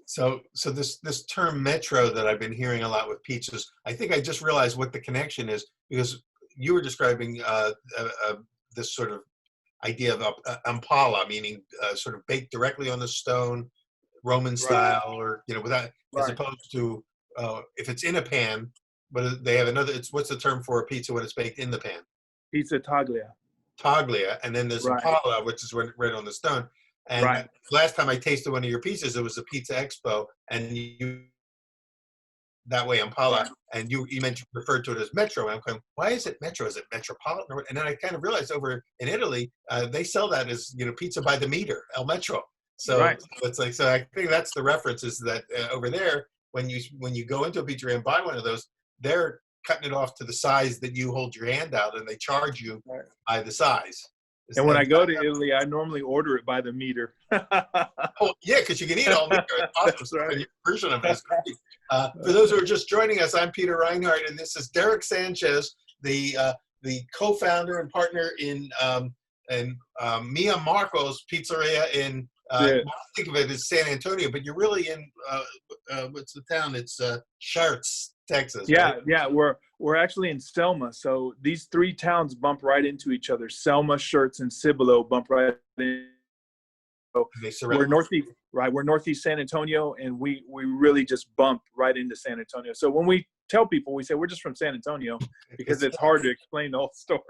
So this term metro that I've been hearing a lot with pizzas, I think I just realized what the connection is, because you were describing this sort of idea of impala, meaning sort of baked directly on the stone, Roman Right. style, or without, as Right. opposed to if it's in a pan. But they have another. It's what's the term for a pizza when it's baked in the pan? Pizza taglia. Taglia, and then there's Right. impala, which is right on the stone. And Right. last time I tasted one of your pizzas, it was a Pizza Expo, and you that way Right. impala, and you mentioned referred to it as metro. And I'm going, why is it metro? Is it metropolitan? And then I kind of realized over in Italy, they sell that as pizza by the meter, el metro. So Right. it's like, so I think that's the reference, is that over there, when you go into a pizzeria and buy one of those, they're cutting it off to the size that you hold your hand out, and they charge you Right. by the size. And when I go to Italy, I normally order it by the meter. Oh, yeah, because you can eat all meter. It's awesome. That's So right. your version of it is great. For those who are just joining us, I'm Peter Reinhardt, and this is Derek Sanchez, the co-founder and partner in Mia Marco's Pizzeria in, I think of it as San Antonio, but you're really in, what's the town? It's Schertz, Texas, Yeah, right? yeah, we're actually in Selma. So these three towns bump right into each other. Selma, Schertz, and Cibolo bump right in. So They we're surround. northeast, right? We're northeast San Antonio, and we really just bump right into San Antonio. So when we tell people, we say we're just from San Antonio, because it's hard to explain the whole story.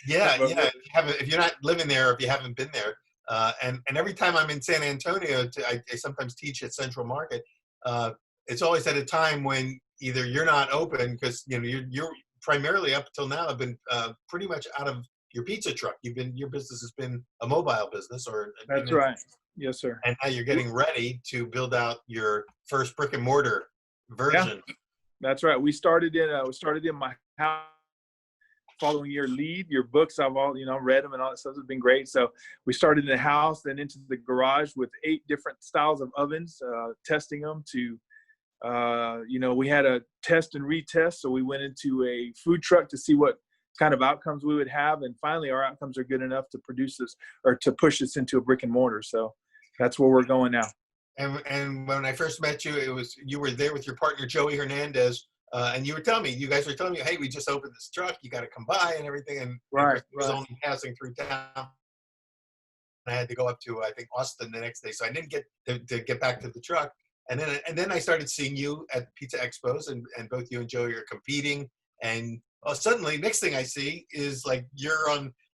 Yeah, But yeah. If you're not living there, or if you haven't been there, and every time I'm in San Antonio, I sometimes teach at Central Market. It's always at a time when either you're not open, because you're primarily up until now have been pretty much out of your pizza truck. Your business has been a mobile business, or That's right. Yes, sir. and now you're getting ready to build out your first brick and mortar version. Yeah, that's right. We started in my house. Following your lead, your books, I've all read them, and all that stuff has been great. So we started in the house, then into the garage with 8 different styles of ovens, testing them to, we had a test and retest. So we went into a food truck to see what kind of outcomes we would have, and finally our outcomes are good enough to produce this, or to push this into a brick and mortar. So that's where we're going now. And when I first met you, you were there with your partner Joey Hernandez, and you guys were telling me, hey, we just opened this truck, you got to come by and everything. And Right. it was only passing through town. I had to go up to, I think, Austin the next day, so I didn't get to get back to the truck. And then I started seeing you at Pizza Expos, and both you and Joey are competing. And suddenly, next thing I see is like you're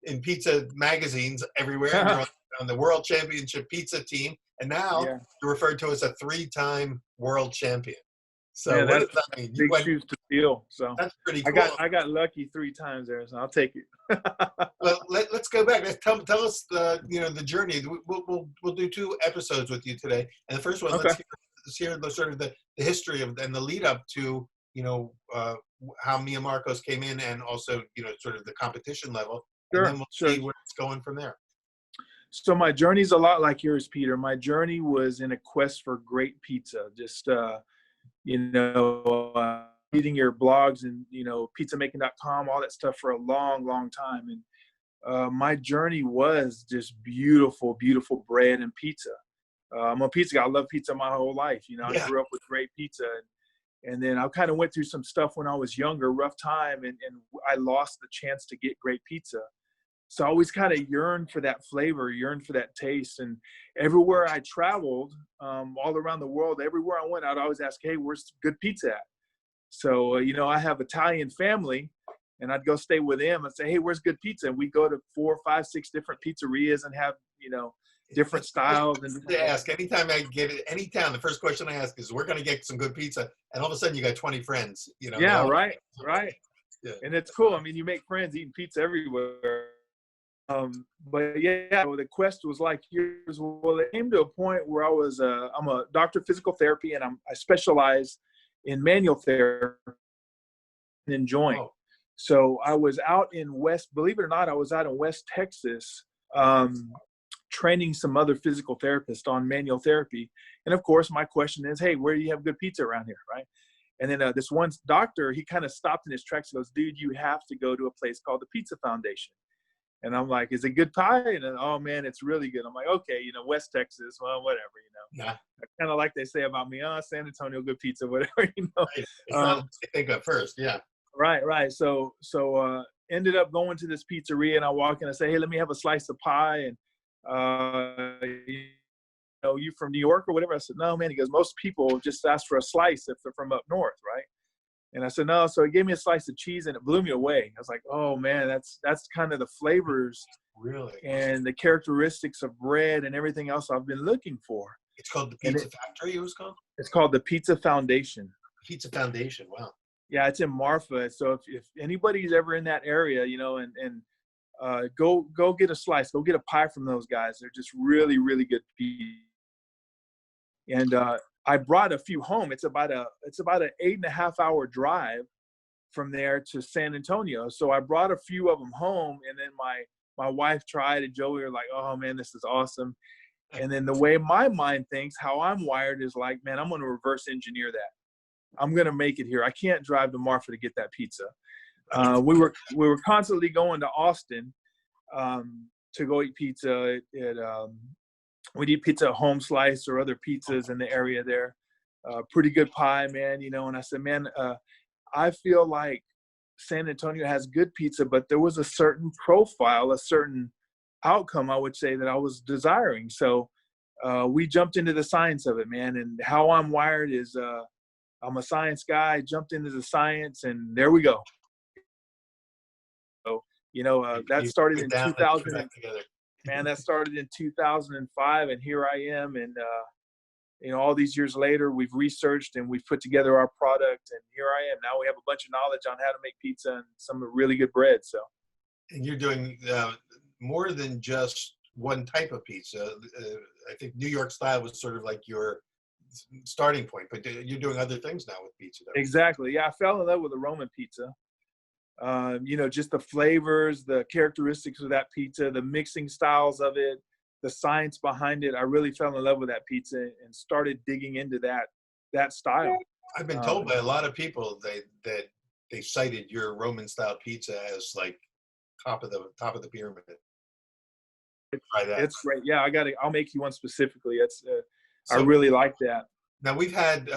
in pizza magazines everywhere. And you're on the World Championship Pizza team, and now you're referred to as a 3-time world champion. So yeah, what does that mean? Big shoes to fill. So that's pretty cool. I got lucky 3 times there, so I'll take it. Well, let's go back. Tell us the journey. We'll do 2 episodes with you today, and the first one, let's hear the sort of the history of and the lead up to how Mia Marcos came in, and also sort of the competition level, and then we'll see where it's going from there. So my journey's a lot like yours, Peter. My journey was in a quest for great pizza. Just reading your blogs and pizzamaking.com, all that stuff for a long, long time. And my journey was just beautiful, beautiful bread and pizza. I'm a pizza guy. I love pizza my whole life. I grew up with great pizza. And then I kind of went through some stuff when I was younger, rough time, and I lost the chance to get great pizza. So I always kind of yearned for that flavor, yearned for that taste. And everywhere I traveled, all around the world, everywhere I went, I'd always ask, hey, where's good pizza at? So, I have Italian family, and I'd go stay with them and say, hey, where's good pizza? And we'd go to 4, 5, 6 different pizzerias and have, different styles. And ask anytime I get it, any town, the first question I ask is, we're going to get some good pizza. And all of a sudden you got 20 friends, Yeah, right. Yeah. And it's cool. I mean, you make friends eating pizza everywhere. But the quest was like yours. Well, it came to a point where I'm a doctor of physical therapy, and I specialize in manual therapy and enjoying. Oh. So I was out in believe it or not, I was out in West Texas, training some other physical therapists on manual therapy. And of course, my question is, hey, where do you have good pizza around here? Right. And then this one doctor, he kind of stopped in his tracks and goes, dude, you have to go to a place called the Pizza Foundation. And I'm like, is it good pie? And then, oh man, it's really good. I'm like, okay, you know, West Texas, well, whatever, you know. Yeah. Kind of like they say about me, oh, San Antonio, good pizza, whatever, you know. Right. It's not what I think of first. Yeah. Right. So ended up going to this pizzeria, and I walk in and say, hey, let me have a slice of pie. And you know, you from New York or whatever? I said, no, man. He goes, most people just ask for a slice if they're from up north, right? And I said, no. So he gave me a slice of cheese, and it blew me away. I was like, oh man, that's kind of the flavors Really. and the characteristics of bread and everything else I've been looking for. It's called the Pizza Factory. It was called. It's called the Pizza Foundation. Pizza Foundation. Wow. Yeah, it's in Marfa. So if anybody's ever in that area, you know, and go get a slice, go get a pie from those guys. They're just really, really good pizza. And I brought a few home. It's about an 8.5 hour drive from there to San Antonio. So I brought a few of them home, and then my wife tried, and Joey were like, oh man, this is awesome. And then the way my mind thinks, how I'm wired is like, man, I'm going to reverse engineer that. I'm going to make it here. I can't drive to Marfa to get that pizza. We were constantly going to Austin to go eat pizza we'd eat pizza at Home Slice or other pizzas in the area there. Pretty good pie, man, you know. And I said, man, I feel like San Antonio has good pizza, but there was a certain profile, a certain outcome, I would say, that I was desiring. So we jumped into the science of it, man. And how I'm wired is I'm a science guy, jumped into the science, and there we go. So, you know, that started in 2000. Man, that started in 2005, and here I am. And, you know, all these years later, we've researched and we've put together our product, and here I am. Now we have a bunch of knowledge on how to make pizza and some really good bread. So, and you're doing more than just one type of pizza. I think New York style was sort of like your starting point, but you're doing other things now with pizza, though. Exactly. Yeah, I fell in love with the Roman pizza. You know, just the flavors, the characteristics of that pizza, the mixing styles of it, the science behind it. I really fell in love with that pizza and started digging into that style. I've been told by a lot of people that they cited your Roman style pizza as like top of the pyramid. Try that. It's great. Yeah, I'll make you one specifically. I really like that. Now we've had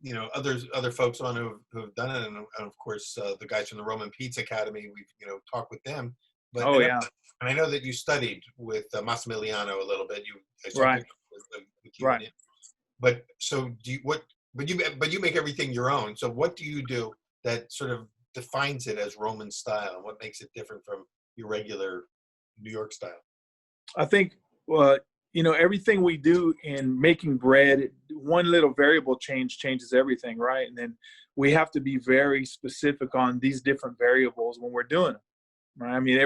you know, other folks on who've done it, and of course the guys from the Roman Pizza Academy. We've talked with them. But yeah. And I know that you studied with Massimiliano a little bit. Right. With you right. But so But you make everything your own. So what do you do that sort of defines it as Roman style, and what makes it different from your regular New York style? I think everything we do in making bread, one little variable changes everything, right? And then we have to be very specific on these different variables when we're doing them, right? I mean,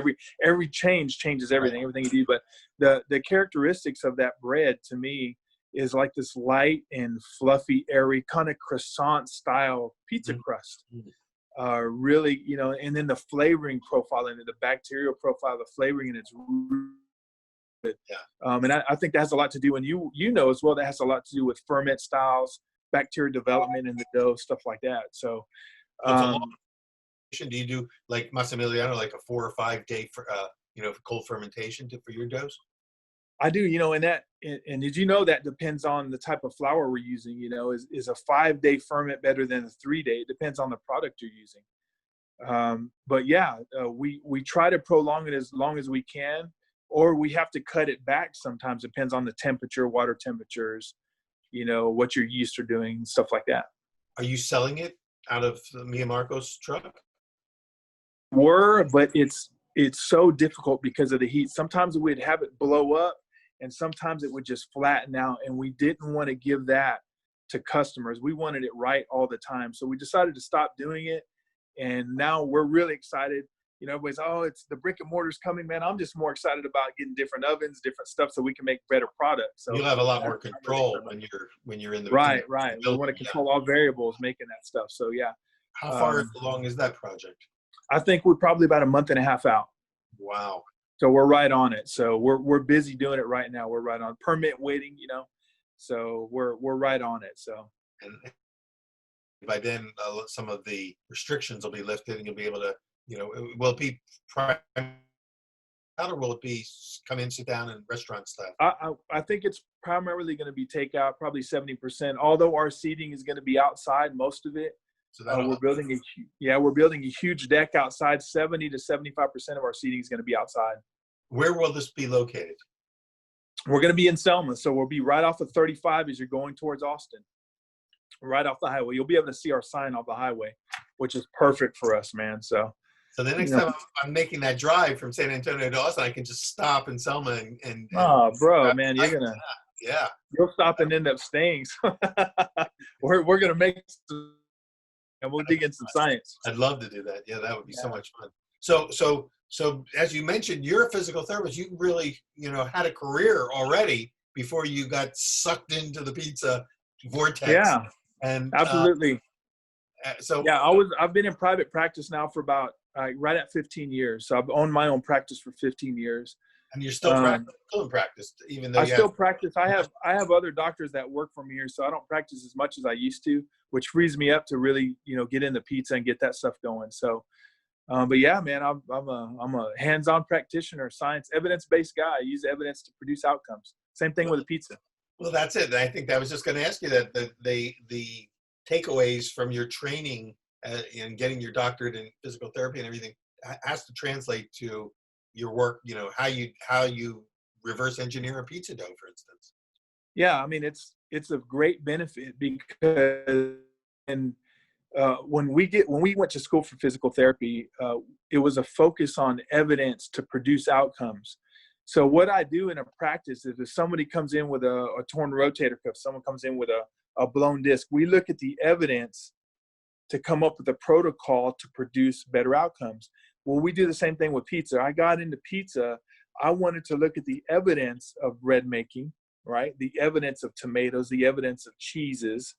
every change changes everything, right. Everything you do. But the characteristics of that bread to me is like this light and fluffy, airy kind of croissant style pizza crust. Really, and then the flavoring profile and the bacterial profile, the flavoring, and it's good. Yeah. And I think that has a lot to do, and you know as well, that has a lot to do with ferment styles, bacteria development in the dough, stuff like that. So, do you do like Massimiliano, like a 4 or 5 day for cold fermentation for your doughs? I do, and did you know that depends on the type of flour we're using? Is a 5-day ferment better than a 3-day? It depends on the product you're using. But yeah, we try to prolong it as long as we can, or we have to cut it back sometimes. Depends on the temperature, water temperatures, what your yeast are doing, stuff like that. Are you selling it out of the Mia Marcos truck? But it's so difficult because of the heat. Sometimes we'd have it blow up, and sometimes it would just flatten out, and we didn't want to give that to customers. We wanted it right all the time. So we decided to stop doing it, and now we're really excited. Everybody's, it's the brick and mortar's coming, man. I'm just more excited about getting different ovens, different stuff, so we can make better products. So you'll have a lot more control when you're in the right. We want to control all variables making that stuff. So yeah. How far along is that project? I think we're probably about a month and a half out. Wow. So we're right on it. So we're busy doing it right now. We're right on permit waiting, so we're right on it. So. And by then, some of the restrictions will be lifted, and you'll be able to, will it be or will it be come in, sit down, and restaurant style? I think it's primarily going to be takeout, probably 70%. Although our seating is going to be outside, most of it. So that'll We're building a huge deck outside. 70 to 75% of our seating is going to be outside. Where will this be located? We're going to be in Selma, so we'll be right off of 35 as you're going towards Austin, right off the highway. You'll be able to see our sign off the highway, which is perfect for us, man. So the next time I'm making that drive from San Antonio to Austin, I can just stop in Selma and oh, bro, man, you're gonna you'll stop and end up staying. we're gonna make some, and we'll dig in some science. I'd love to do that. Yeah, that would be so much fun. So as you mentioned, you're a physical therapist. You really, had a career already before you got sucked into the pizza vortex. Yeah, and absolutely. I've been in private practice now for about right at 15 years. So I've owned my own practice for 15 years. And you're still in practice, even though I still practice. I have other doctors that work for me here, so I don't practice as much as I used to, which frees me up to really, get into pizza and get that stuff going. So, but yeah, man, I'm a hands-on practitioner, science, evidence-based guy. I use evidence to produce outcomes. Same thing with a pizza. Well, that's it. I think I was just going to ask you that the takeaways from your training and getting your doctorate in physical therapy and everything has to translate to your work, how you reverse engineer a pizza dough, for instance. Yeah, I mean, it's a great benefit because when we went to school for physical therapy, it was a focus on evidence to produce outcomes. So what I do in a practice is if somebody comes in with a torn rotator cuff, someone comes in with a blown disc, we look at the evidence to come up with a protocol to produce better outcomes. Well, we do the same thing with pizza. I got into pizza. I wanted to look at the evidence of bread making, right? The evidence of tomatoes, the evidence of cheeses,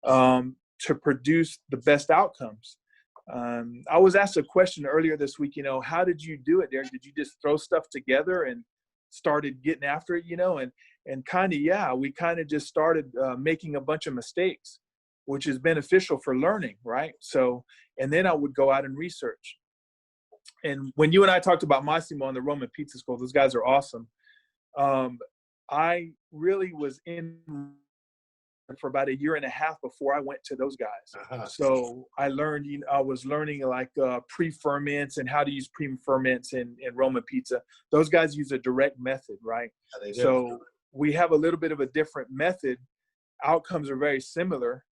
to produce the best outcomes. I was asked a question earlier this week, how did you do it, Derek? Did you just throw stuff together and started getting after it, and we kind of just started making a bunch of mistakes, which is beneficial for learning, right? So, and then I would go out and research. And when you and I talked about Massimo and the Roman Pizza School, those guys are awesome. I really was in for about a year and a half before I went to those guys. So I learned, I was learning like pre-ferments and how to use pre-ferments in Roman pizza. Those guys use a direct method, right? Yeah, so we have a little bit of a different method. Outcomes are very similar,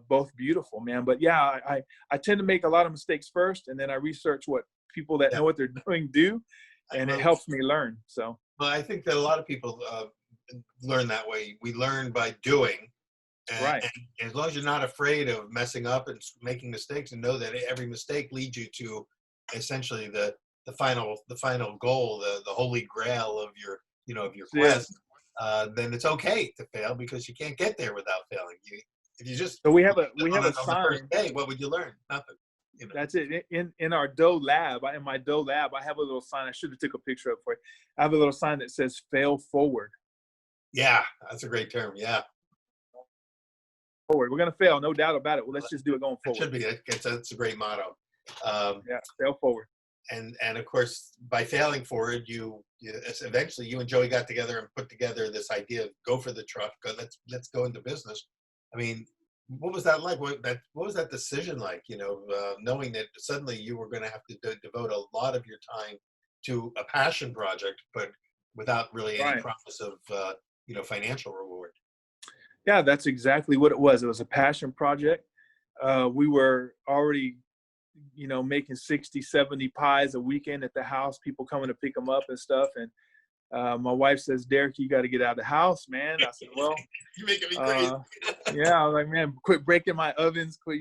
both beautiful, man. But yeah, I tend to make a lot of mistakes first, and then I research what people that know what they're doing do, and it helps me learn. So, well, I think that a lot of people learn that way. We learn by doing. And as long as you're not afraid of messing up and making mistakes, and know that every mistake leads you to essentially the final goal, the holy grail of your quest, then it's okay to fail because you can't get there without failing. If you just we have a sign. The first day, what would you learn? Nothing. That's it. In our dough lab, in my dough lab, I have a little sign. I should have took a picture of it for you. I have a little sign that says "Fail forward." Yeah, that's a great term. Yeah. Forward. We're gonna fail, no doubt about it. Well, let's just do it going forward. It should be. It's a great motto. Fail forward. And of course, by failing forward, eventually you and Joey got together and put together this idea of go for the truck. Let's go into business. I mean, what was that like? What was that decision like? Knowing that suddenly you were going to have to devote a lot of your time to a passion project, but without really any promise of financial reward. Yeah, that's exactly what it was. It was a passion project. We were already, making 60, 70 pies a weekend at the house, people coming to pick them up and stuff. And my wife says, Derek, you got to get out of the house, man. I said, well, you're making me crazy. Yeah, I was like, man, quit breaking my ovens, quit,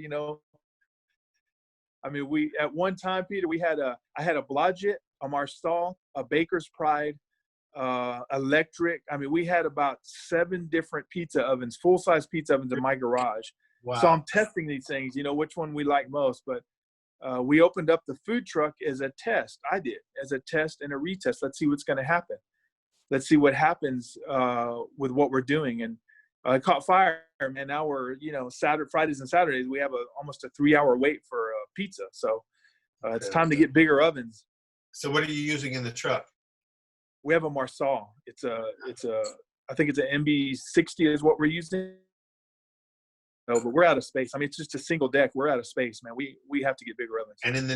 I mean, at one time, Peter, I had a Blodgett, a Marstal, a Baker's Pride, electric. I mean, we had about 7 different pizza ovens, full-size pizza ovens in my garage. Wow. So I'm testing these things, which one we like most. But we opened up the food truck as a test. I did, as a test and a retest. Let's see what's going to happen. Let's see what happens with what we're doing. And it caught fire. And now we're, Fridays and Saturdays, we have almost a 3-hour wait for pizza. So it's time to get bigger ovens. So what are you using in the truck? We have a Marsal. I think it's an MB60 is what we're using. No, but we're out of space. I mean, it's just a single deck. We're out of space, man. We have to get bigger ovens. And in the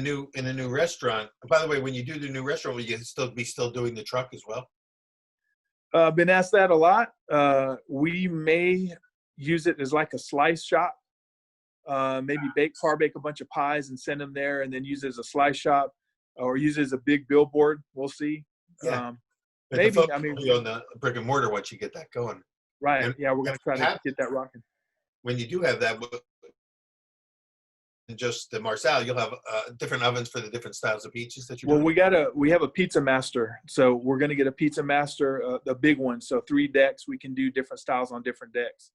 new restaurant, by the way, when you do the new restaurant, will you still doing the truck as well? Been asked that a lot. We may use it as like a slice shop. Maybe par bake a bunch of pies and send them there, and then use it as a slice shop, or use it as a big billboard. We'll see. Yeah. But Maybe. I mean, on the brick and mortar once you get that going. Right. And yeah, we're gonna try to get that rocking. When you do have that, just the Marsal, you'll have different ovens for the different styles of pizzas that you're doing. Well, we have a pizza master, so we're gonna get a pizza master, the big one. So 3 decks, we can do different styles on different decks.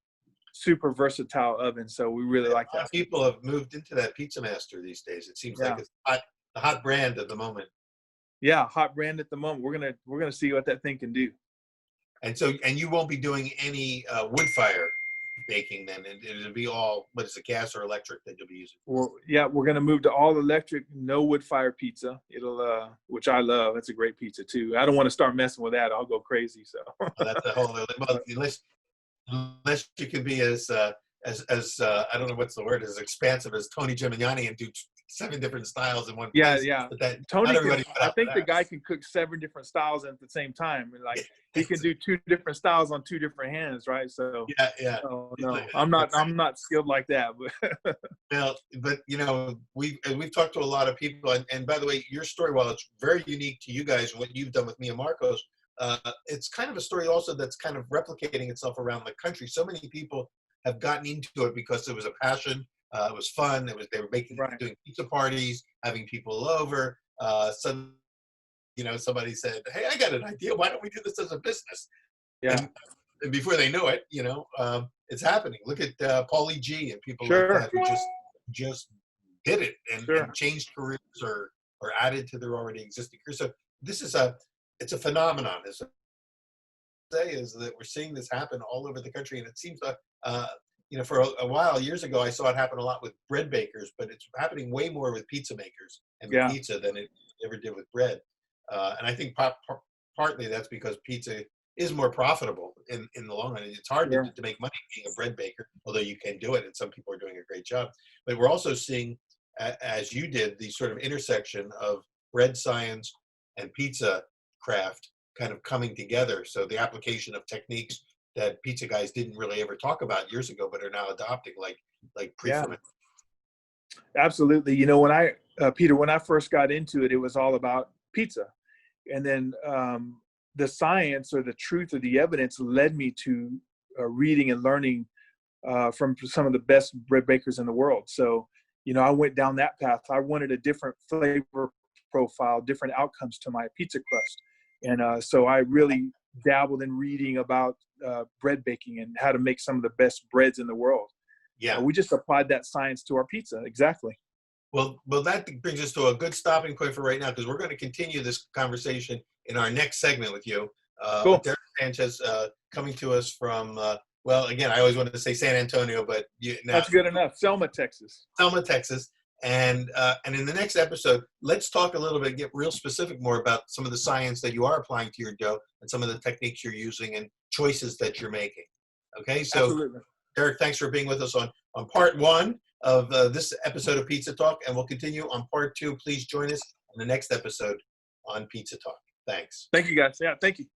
Super versatile oven, so we really like that. People have moved into that pizza master these days. It seems like it's the hot brand at the moment. Yeah, hot brand at the moment. We're gonna see what that thing can do. And you won't be doing any wood fire baking then, and it'll be all, what is it, gas or electric that you'll be using? Well, yeah, we're gonna move to all electric, no wood fire pizza. It'll which I love. It's a great pizza too. I don't want to start messing with that. I'll go crazy. So that's a whole other, unless you can be as I don't know what's the word, as expansive as Tony Gimignani and do 7 different styles in one place. Yeah. But Tony, I think the guy can cook 7 different styles at the same time. Like he can do 2 different styles on 2 different hands, right? So yeah. No, I'm not skilled like that. But well, but we've talked to a lot of people, and by the way, your story, while it's very unique to you guys and what you've done with Mia Marcos, it's kind of a story also that's kind of replicating itself around the country. So many people have gotten into it because it was a passion. It was fun. They were doing pizza parties, having people over. Somebody said, "Hey, I got an idea. Why don't we do this as a business?" Yeah. And before they know it, it's happening. Look at Paulie G and people like that who just did it and changed careers or added to their already existing career. So this is it's a phenomenon. Is that we're seeing this happen all over the country, and it seems like for a while, years ago, I saw it happen a lot with bread bakers, but it's happening way more with pizza makers and with pizza than it ever did with bread. And I think partly that's because pizza is more profitable in the long run. It's hard to make money being a bread baker, although you can do it, and some people are doing a great job. But we're also seeing, as you did, the sort of intersection of bread science and pizza craft kind of coming together. So the application of techniques that pizza guys didn't really ever talk about years ago, but are now adopting, like pre-ferment. Absolutely. Peter, when I first got into it, it was all about pizza. And then the science or the truth or the evidence led me to reading and learning from some of the best bread bakers in the world. So, I went down that path. I wanted a different flavor profile, different outcomes to my pizza crust. And so I really dabbled in reading about bread baking and how to make some of the best breads in the world. Yeah. We just applied that science to our pizza. Exactly. Well, that brings us to a good stopping point for right now, because we're going to continue this conversation in our next segment with you. Cool. With Derek Sanchez coming to us from, again, I always wanted to say San Antonio, but that's good enough. Selma, Texas. And in the next episode, let's talk a little bit, get real specific more about some of the science that you are applying to your dough and some of the techniques you're using and choices that you're making. Okay, so absolutely. Derek, thanks for being with us on part 1 of this episode of Pizza Talk, and we'll continue on part 2. Please join us on the next episode on Pizza Talk. Thanks. Thank you, guys. Yeah, thank you.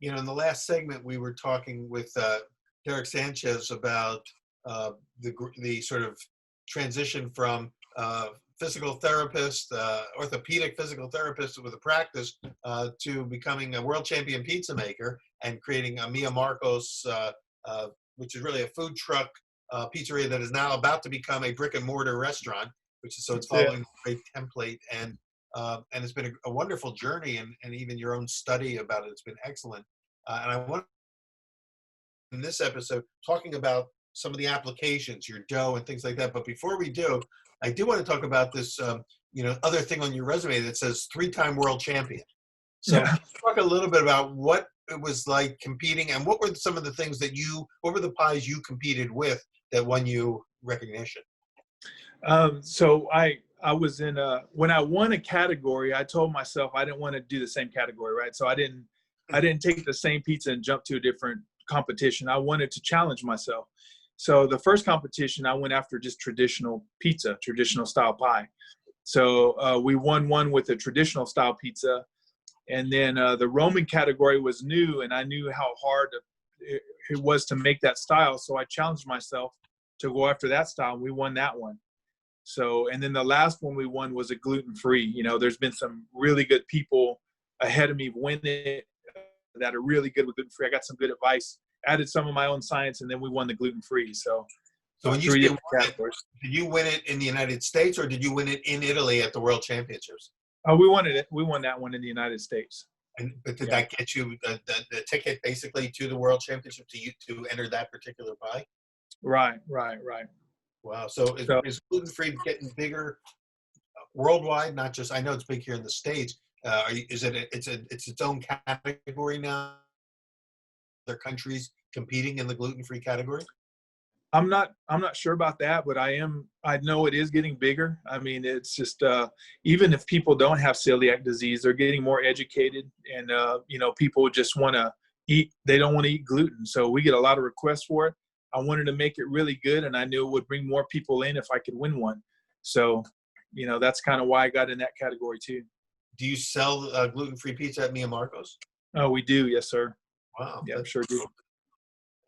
In the last segment, we were talking with Derek Sanchez about the sort of transition from physical therapist, orthopedic physical therapist with a practice, to becoming a world champion pizza maker and creating a Mia Marcos, which is really a food truck pizzeria that is now about to become a brick and mortar restaurant, it's following a great template, and it's been a wonderful journey, and even your own study about it, it's been excellent. And I want in this episode talking about some of the applications, your dough and things like that. But before we do, I do want to talk about this, other thing on your resume that says 3-time world champion. So talk a little bit about what it was like competing, and what were some of the things what were the pies you competed with that won you recognition? So I I was in when I won a category, I told myself I didn't want to do the same category, right? So I didn't take the same pizza and jump to a different competition. I wanted to challenge myself. So the first competition, I went after just traditional pizza, traditional style pie. So we won one with a traditional style pizza. And then the Roman category was new, and I knew how hard it was to make that style. So I challenged myself to go after that style, and we won that one. So, and then the last one we won was a gluten-free. You know, there's been some really good people ahead of me winning it that are really good with gluten-free. I got some good advice, added some of my own science, and then we won the gluten-free. So when you three say different categories. did you win it in the United States or did you win it in Italy at the World Championships? We won it. We won that one in the United States. But did that get you the ticket basically to the World Championship to enter that particular pie? Right. Wow. So is gluten-free getting bigger worldwide? Not just, I know it's big here in the States. It's its own category now? Other countries competing in the gluten-free category? I'm not sure about that, but I know it is getting bigger. I mean, it's just even if people don't have celiac disease, they're getting more educated, and you know, people just want to eat. They don't want to eat gluten, so we get a lot of requests for it. I wanted to make it really good, and I knew it would bring more people in if I could win one. So, you know, that's kind of why I got in that category too. Do you sell gluten-free pizza at Mia Marcos? Oh, we do, yes, sir. Wow. Yeah, I'm sure do.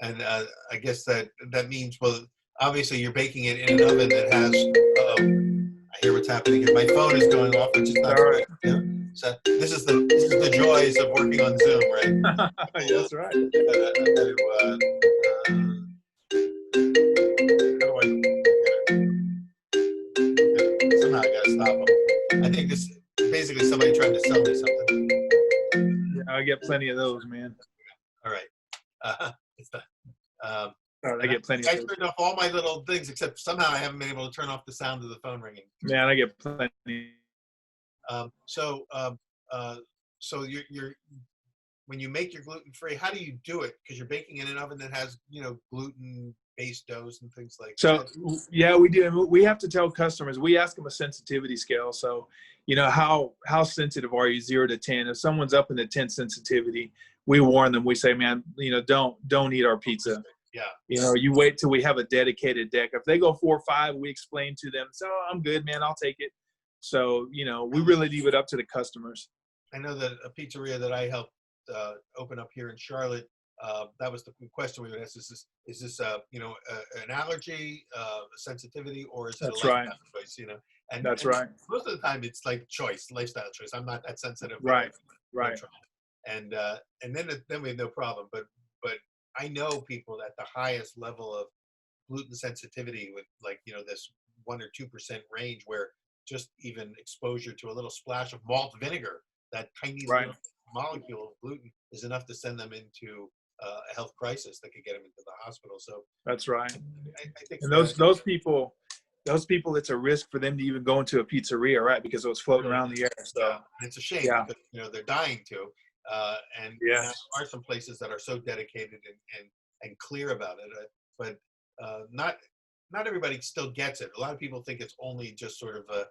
And I guess that means, well, obviously you're baking it in an oven that has, I hear what's happening here. My phone is going off, which is not All right. Yeah. So this is the joys of working on Zoom, right? That's right. Somehow I gotta stop them. I think this is basically somebody trying to sell me something. Yeah, I get plenty of those, man. All right. It's done. I get plenty. I turned off all my little things, except somehow I haven't been able to turn off the sound of the phone ringing. Man, I get plenty. So you're when you make your gluten-free, how do you do it? Because you're baking in an oven that has, you know, gluten-based doughs and things like that. So yeah, we do. We have to tell customers. We ask them a sensitivity scale. So, you know, how sensitive are you, 0 to 10? If someone's up in the 10 sensitivity, we warn them. We say, man, you know, don't eat our pizza. Yeah. You know, you wait till we have a dedicated deck. If they go 4 or 5, we explain to them, so I'm good, man, I'll take it. So, you know, we really leave it up to the customers. I know that a pizzeria that I helped open up here in Charlotte, that was the question we would ask: Is this you know, an allergy, sensitivity, or is it That's a lifestyle right. choice? You know, and That's right. Most of the time, it's like choice, lifestyle choice. I'm not that sensitive. Right. And then we have no problem. But I know people at the highest level of gluten sensitivity with, like, you know, this 1 or 2% range, where just even exposure to a little splash of malt vinegar, that tiny little molecule of gluten, is enough to send them into a health crisis that could get them into the hospital. So that's right. I think, and those people, it's a risk for them to even go into a pizzeria, right? Because it was floating around the air. So yeah, it's a shame because, you know, they're dying to. And there are some places that are so dedicated and clear about it, but not everybody still gets it. A lot of people think it's only just sort of a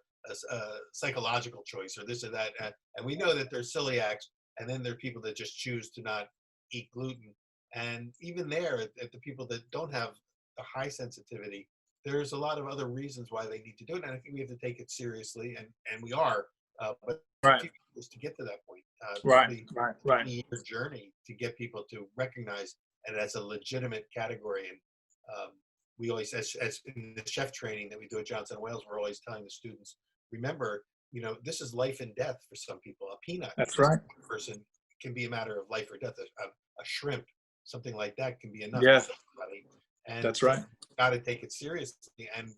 psychological choice or this or that. And we know that there's celiacs, and then there are people that just choose to not eat gluten. And even there, at the people that don't have the high sensitivity, there's a lot of other reasons why they need to do it. And I think we have to take it seriously, and we are. But is to get to that point. Right. Year journey to get people to recognize it as a legitimate category. And we always, as in the chef training that we do at Johnson & Wales, we're always telling the students, remember, you know, this is life and death for some people. A peanut, that's right, person can be a matter of life or death. A shrimp, something like that, can be enough. Yes, and that's right. Got to take it seriously, and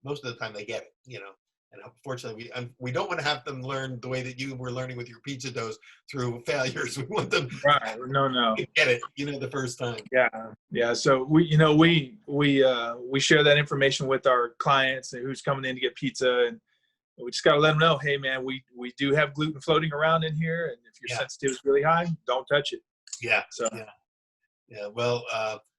most of the time they get it, you know. And unfortunately, we don't want to have them learn the way that you were learning with your pizza doughs through failures. We want them to get it, you know, the first time. Yeah. So we share that information with our clients and who's coming in to get pizza, and we just got to let them know, hey man, we do have gluten floating around in here, and if your sensitivity is really high, don't touch it. Yeah. So Well,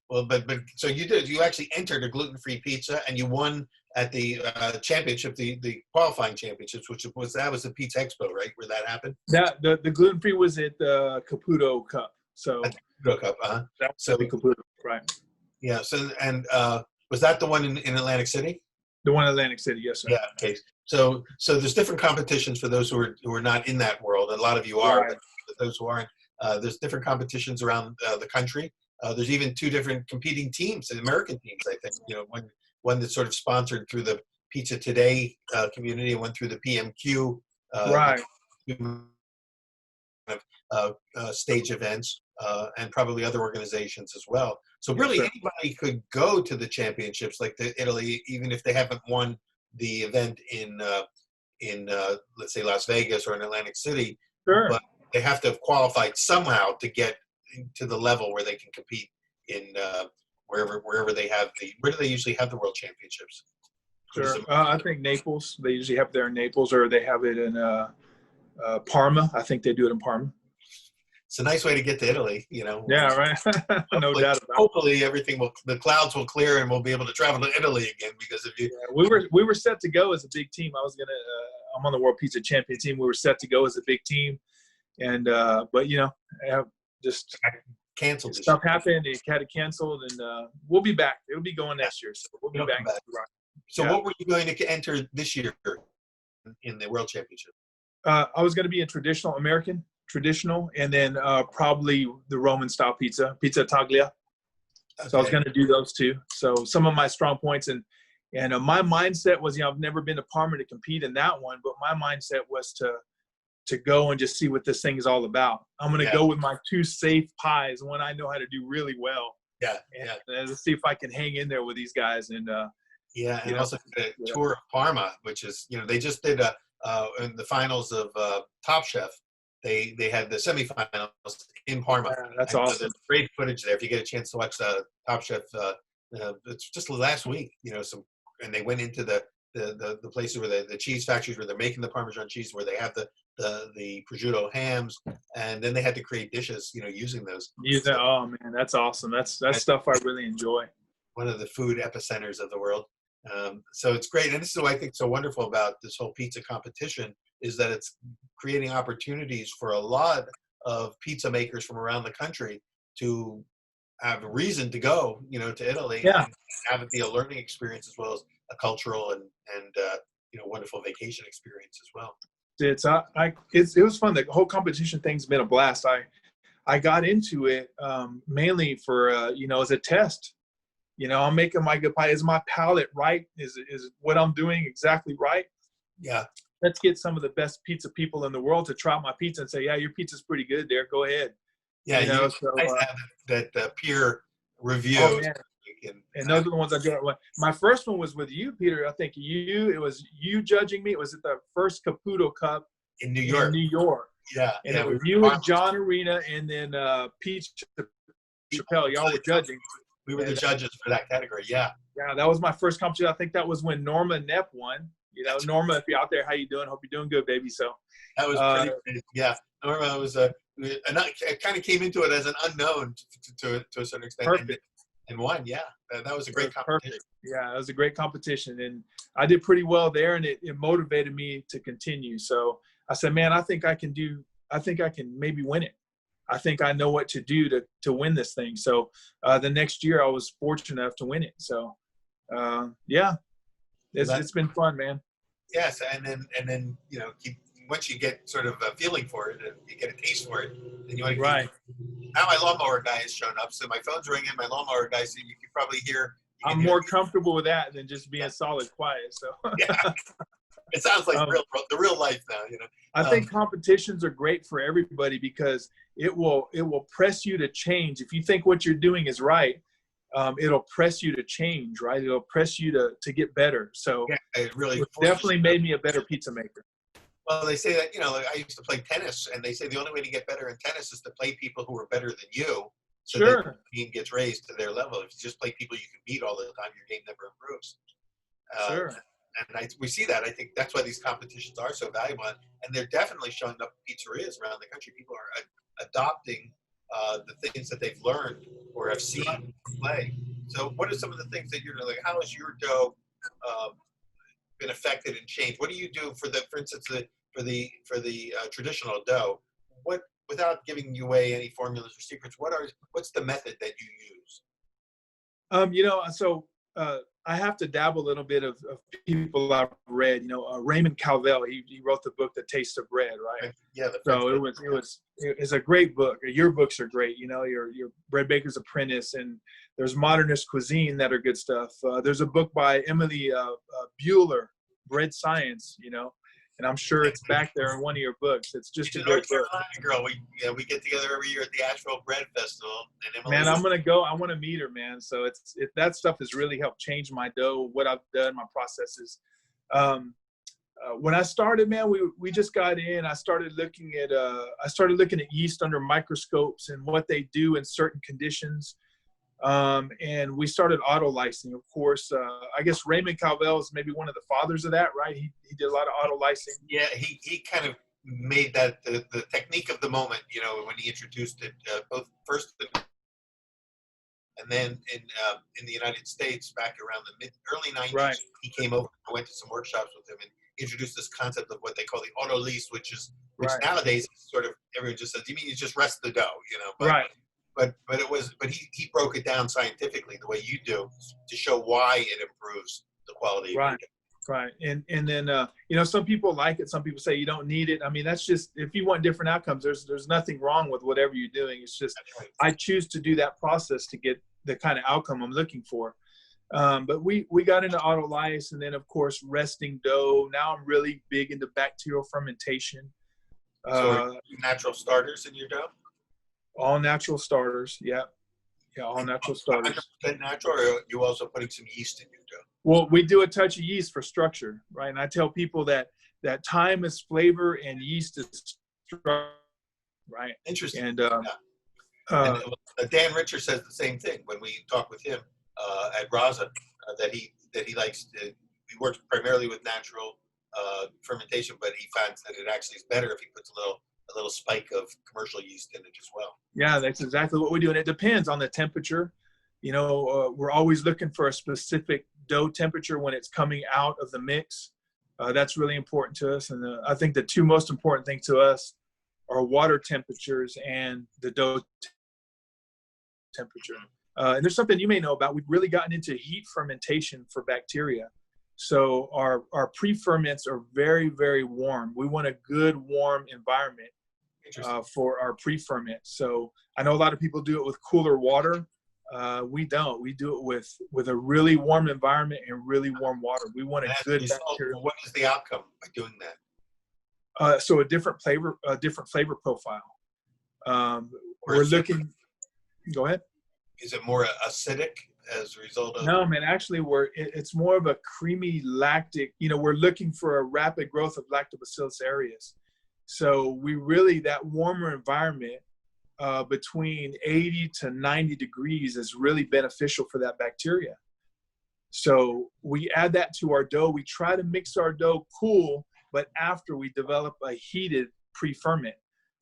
but so you actually entered a gluten-free pizza, and you won at the championship, the qualifying championships, which was the Pizza Expo, right, where that happened. That the gluten free was at the Caputo Cup. So At the Caputo Cup, that's so the Caputo, right? yeah. So and was that the one in Atlantic City? The one in Atlantic City, yes, sir. Yeah. Okay. So there's different competitions for those who are not in that world. A lot of you are, Right. but those who aren't, there's different competitions around the country. There's even two different competing teams, American teams. I think one that's sort of sponsored through the Pizza Today community, and one through the PMQ Right. stage events, and probably other organizations as well. So really, Yes, anybody could go to the championships, like Italy, even if they haven't won the event in let's say Las Vegas or in Atlantic City. sure. But they have to have qualified somehow to get to the level where they can compete in wherever they have where do they usually have the world championships? Sure. I think Naples. They usually have it there in Naples, or they have it in Parma. I think they do it in Parma. It's a nice way to get to Italy, Yeah, right. No doubt about it. Hopefully, the clouds will clear and we'll be able to travel to Italy again. Because if you, we were set to go as a big team. I'm on the World Pizza Champion team. We were set to go as a big team, and but just canceled. Stuff happened. It had to cancel, and we'll be back. It'll be going next year, so we'll be back. So, what were you going to enter this year in the World Championship? I was going to be a American traditional, and then probably the Roman style pizza taglia. Okay. So I was going to do those two. So some of my strong points, and my mindset was, I've never been to Parma to compete in that one, but my mindset was to go and just see what this thing is all about. I'm going to go with my two safe pies, one I know how to do really well. And let's see if I can hang in there with these guys. And and also the tour of Parma, which is they just did in the finals of Top Chef. They had the semifinals in Parma. Yeah, that's awesome. There's great footage there. If you get a chance to watch Top Chef, it's just last week. And they went into the places where the cheese factories where they're making the Parmesan cheese, where they have the prosciutto hams, and then they had to create dishes, using those. Oh man, that's awesome. That's stuff I really enjoy. One of the food epicenters of the world. So it's great, and this is what I think so wonderful about this whole pizza competition is that it's creating opportunities for a lot of pizza makers from around the country to have a reason to go, to Italy, and have it be a learning experience as well as a cultural and wonderful vacation experience as well. It was fun. The whole competition thing's been a blast. I got into it mainly for as a test. I'm making my good pie. Is my palate right? Is what I'm doing exactly right? Yeah. Let's get some of the best pizza people in the world to try my pizza and say, yeah, your pizza's pretty good there. Go ahead. Yeah, nice to have that peer review. Oh, and those are the ones I did. My first one was with you, Peter. I think it was you judging me. It was at the first Caputo Cup in New York. Yeah. And it was you and John Arena, and then Pete Chappelle. Y'all were judging. We were the judges for that category. Yeah. Yeah, that was my first competition. I think that was when Norma Nepp won. Norma, if you're out there, how you doing? Hope you're doing good, baby. So that was pretty great. Yeah. Norma was and I kind of came into it as an unknown to a certain extent. Perfect. And won. Yeah. That was a great competition. Perfect. Yeah, it was a great competition, and I did pretty well there, and it motivated me to continue. So I said, man, I think I can maybe win it. I think I know what to do to win this thing. So the next year I was fortunate enough to win it. So it's been fun, man. Yes, and then once you get sort of a feeling for it and you get a taste for it, then you want to Now my lawnmower guy has shown up, so my phone's ringing. My lawnmower guy, so you can probably hear. I'm more comfortable with that than just being solid quiet. So yeah, it sounds like the real life now. I think competitions are great for everybody because it will press you to change. If you think what you're doing is right, it'll press you to change, right? It'll press you to get better. So it really definitely made me a better pizza maker. Well, they say that, I used to play tennis, and they say the only way to get better in tennis is to play people who are better than you. So that your game gets raised to their level. If you just play people you can beat all the time, your game never improves. And we see that. I think that's why these competitions are so valuable. And they're definitely showing up in pizzerias around the country. People are adopting the things that they've learned or have seen play. So what are some of the things that you're like, how is your dough been affected and changed? What do you do for instance, for the traditional dough? What, without giving you away any formulas or secrets, what's the method that you use? So I have to dabble a little bit of people I've read. Raymond Calvel, he wrote the book The Taste of Bread, right? Yeah. So it's a great book. Your books are great. Your Bread Baker's Apprentice, and there's Modernist Cuisine that are good stuff. There's a book by Emily Bueller, Bread Science. And I'm sure it's back there in one of your books. It's just a great book. North Carolina girl. We get together every year at the Asheville Bread Festival. And man, I'm gonna go. I want to meet her, man. So that stuff has really helped change my dough, what I've done, my processes. When I started, man, we just got in. I started looking at yeast under microscopes and what they do in certain conditions. And we started auto-lysing, of course. I guess Raymond Calvel is maybe one of the fathers of that, right? He did a lot of auto-lysing. Yeah, he kind of made that the technique of the moment, when he introduced it, both first and then in the United States back around the early 90s. Right. He came over, I went to some workshops with him and introduced this concept of what they call the auto-lyse, which right. Nowadays sort of everyone just says, you mean you just rest the dough, But, right. But he broke it down scientifically the way you do to show why it improves the quality of your dough. Right. And then, some people like it. Some people say you don't need it. I mean, that's just, if you want different outcomes, there's nothing wrong with whatever you're doing. It's just, right. I choose to do that process to get the kind of outcome I'm looking for. But we got into auto-lyse, and then of course, resting dough. Now I'm really big into bacterial fermentation. So natural starters in your dough? All natural starters. Yeah, all natural starters. 100% natural, or are you also putting some yeast in your dough? Well, we do a touch of yeast for structure, right? And I tell people that thyme is flavor and yeast is structure, right? Interesting. And, Dan Richer says the same thing when we talk with him at Raza, that he likes to. He works primarily with natural fermentation, but he finds that it actually is better if he puts a little spike of commercial yeast in it as well. Yeah, that's exactly what we do. And it depends on the temperature. We're always looking for a specific dough temperature when it's coming out of the mix. That's really important to us. And I think the two most important things to us are water temperatures and the dough temperature. And there's something you may know about. We've really gotten into heat fermentation for bacteria. So our pre-ferments are very, very warm. We want a good warm environment for our pre-ferment. So I know a lot of people do it with cooler water. We don't. We do it with a really warm environment and really warm water. We want a good bacteria. What is the outcome by doing that? So a different flavor profile. We're looking. Go ahead. Is it more acidic as a result of? No, man. Actually, it's more of a creamy lactic. We're looking for a rapid growth of lactobacillus aureus. So that warmer environment between 80 to 90 degrees is really beneficial for that bacteria. So we add that to our dough. We try to mix our dough cool, but after we develop a heated pre-ferment.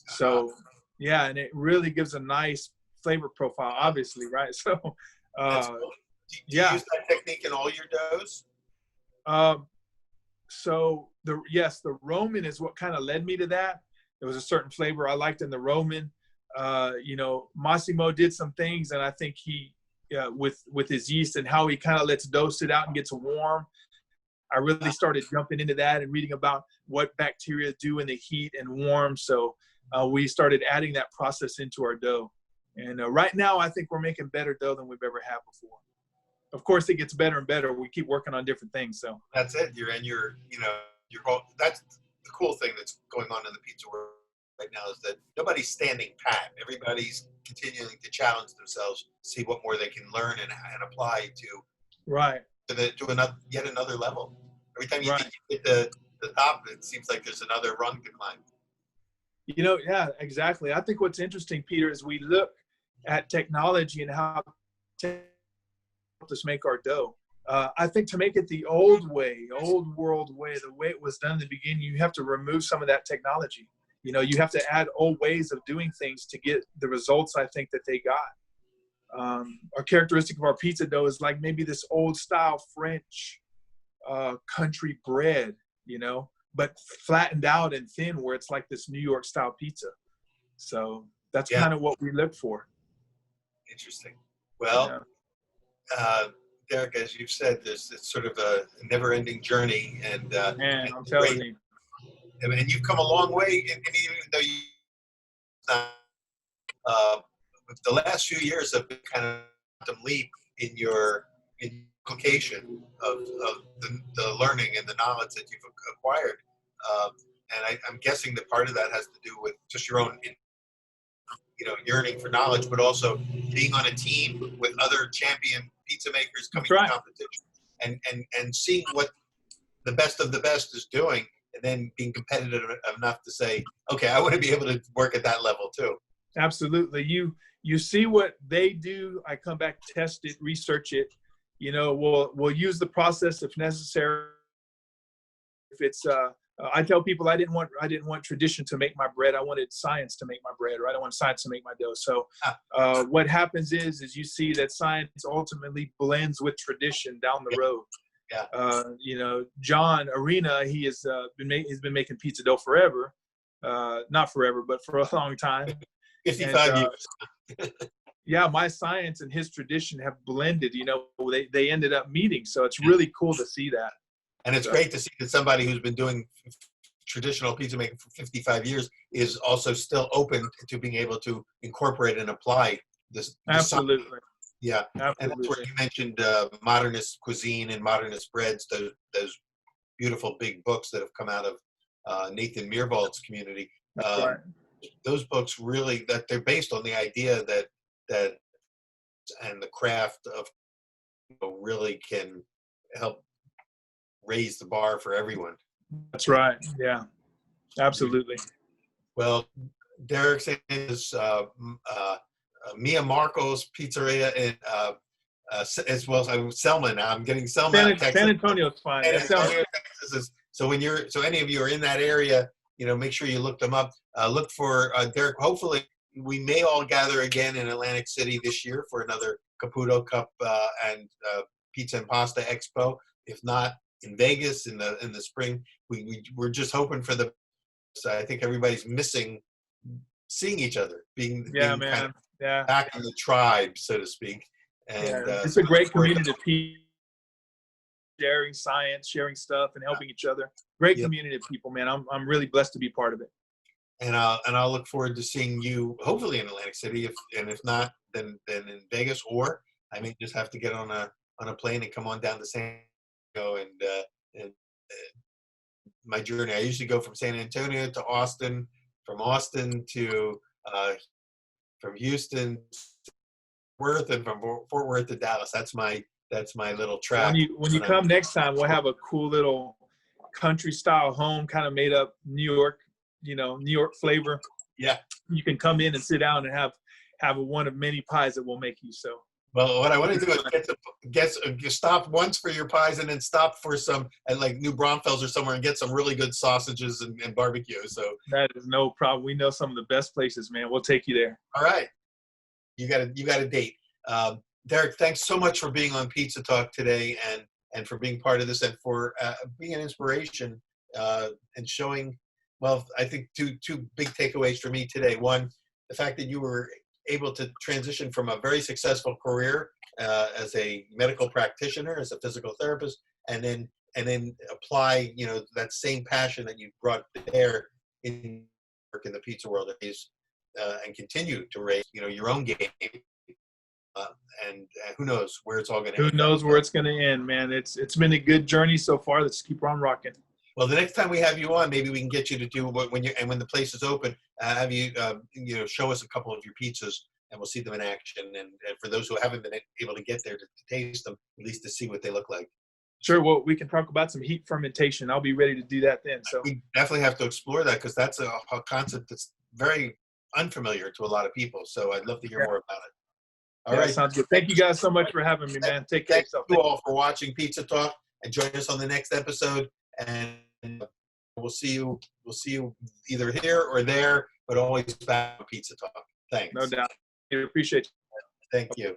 So yeah, and it really gives a nice flavor profile, obviously, right? So cool. Do you use that technique in all your doughs? So the Roman is what kind of led me to that. There was a certain flavor I liked in the Roman. Massimo did some things, and I think he, with his yeast and how he kind of lets dough sit out and gets warm. I really started jumping into that and reading about what bacteria do in the heat and warm. So we started adding that process into our dough. And right now, I think we're making better dough than we've ever had before. Of course, it gets better and better. We keep working on different things. So that's it. That's the cool thing that's going on in the pizza world right now, is that nobody's standing pat. Everybody's continuing to challenge themselves, see what more they can learn and apply to yet another level. Every time you think you hit the top, it seems like there's another rung to climb. Yeah, exactly. I think what's interesting, Peter, is we look at technology and how to help us make our dough. I think to make it the old world way, the way it was done in the beginning, you have to remove some of that technology. You have to add old ways of doing things to get the results I think that they got. A characteristic of our pizza dough is like maybe this old style French country bread, you know, but flattened out and thin where it's like this New York style pizza. So that's Yeah. kind of what we look for. Interesting. Yeah. Well, Derek, as you've said, it's sort of a never-ending journey, and Man, I'm great. telling you. And you've come a long way, and even though you, uh, the last few years have been kind of a leap in your implication of the learning and the knowledge that you've acquired. Um, and I'm guessing that part of that has to do with just your own, yearning for knowledge, but also being on a team with other champion pizza makers coming That's right. to competition, and seeing what the best of the best is doing, and then being competitive enough to say, okay, I want to be able to work at that level too. Absolutely. You see what they do. I come back, test it, research it. You know, we'll use the process if necessary. If it's I tell people I didn't want tradition to make my bread. I wanted science to make my bread, or I don't want science to make my dough. So what happens is you see that science ultimately blends with tradition down the road. Yeah. You know, John Arena, he's been making pizza dough forever. Not forever, but for a long time. 55 years. Yeah, my science and his tradition have blended. You know, they ended up meeting. So it's really cool to see that. And it's great to see that somebody who's been doing traditional pizza making for 55 years is also still open to being able to incorporate and apply this. Absolutely. Yeah. Absolutely. And that's where you mentioned modernist cuisine and modernist breads, those beautiful big books that have come out of Nathan Myhrvold's community. Right. Those books really, that they're based on the idea that and the craft of really can help raise the bar for everyone. That's right. Yeah, absolutely. Well, Derek Sanchez, Mia Marco's Pizzeria in as well as Selma now. I'm getting Selma, Texas. San Antonio's fine. San Antonio, Texas. So so any of you are in that area, make sure you look them up. Look for Derek. Hopefully, we may all gather again in Atlantic City this year for another Caputo Cup and Pizza and Pasta Expo. If not, in Vegas in the spring. We're just hoping for the. So I think everybody's missing seeing each other, being man. kind of back in the tribe, so to speak. And it's a great community of people sharing science, sharing stuff, and helping each other. Great community of people, man. I'm really blessed to be part of it. And I'll look forward to seeing you hopefully in Atlantic City. If not, then in Vegas, or I may just have to get on a plane and come on down to San Antonio and my journey. I usually go from San Antonio to Austin, from Austin to from Houston to Worth, and from Fort Worth to Dallas. That's my little track. When you come next time, we'll have a cool little country style home, kind of made up New York, New York flavor. Yeah. You can come in and sit down and have one of many pies that we'll make you. So. Well, what I want to do is stop once for your pies, and then stop for some at like New Braunfels or somewhere and get some really good sausages and barbecue. So that is no problem. We know some of the best places, man. We'll take you there. All right, you got a date. Derek, thanks so much for being on Pizza Talk today, and for being part of this, and for being an inspiration and showing. Well, I think two big takeaways for me today. One, the fact that you were able to transition from a very successful career as a medical practitioner, as a physical therapist, and then apply that same passion that you brought there in work in the pizza world and continue to raise your own game. And who knows where it's all going to end. Who knows where it's going to end, man? It's been a good journey so far. Let's keep on rocking. Well, the next time we have you on, maybe we can get you to do when the place is open, have you show us a couple of your pizzas, and we'll see them in action. And for those who haven't been able to get there to taste them, at least to see what they look like. Sure. Well, we can talk about some heat fermentation. I'll be ready to do that then. So we definitely have to explore that, because that's a concept that's very unfamiliar to a lot of people. So I'd love to hear more about it. All right. Sounds good. Thank you guys so much for having me, man. Take care of yourself. Thank you all for watching Pizza Talk, and join us on the next episode. And we'll see you either here or there, but always back on Pizza Talk. Thanks. No doubt. I appreciate you. Thank you.